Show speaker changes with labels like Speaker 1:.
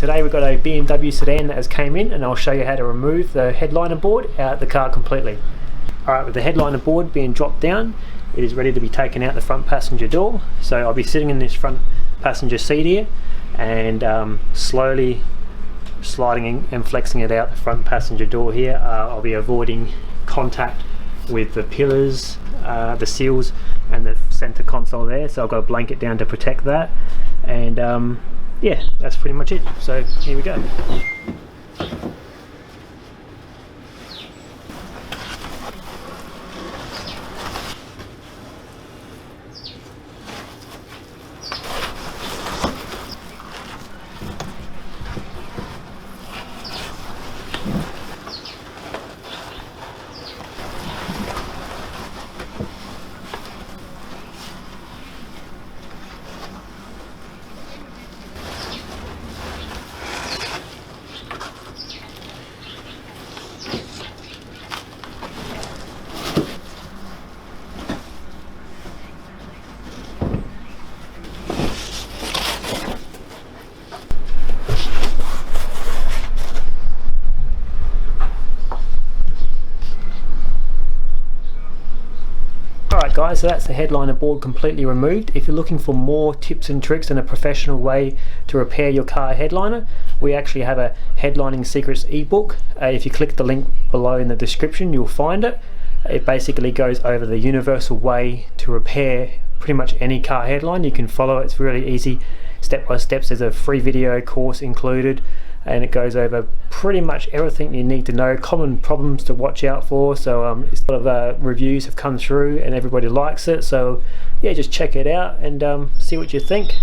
Speaker 1: today we've got a BMW sedan that has came in, and I'll show you how to remove the headliner board out of the car completely. Alright, with the headliner board being dropped down, it is ready to be taken out the front passenger door. So I'll be sitting in this front passenger seat here and slowly sliding and flexing it out the front passenger door here. I'll be avoiding contact with the pillars, the seals and the center console there, so I've got a blanket down to protect that, and yeah, that's pretty much it. So here we go. Alright guys, so that's the headliner board completely removed. If you're looking for more tips and tricks and a professional way to repair your car headliner, we actually have a Headlining Secrets ebook. If you click the link below in the description, you'll find it. It basically goes over the universal way to repair pretty much any car headline. You can follow it, it's really easy, step by steps. There's a free video course included, and it goes over pretty much everything you need to know, common problems to watch out for. So a lot of reviews have come through and everybody likes it, so yeah, just check it out and see what you think.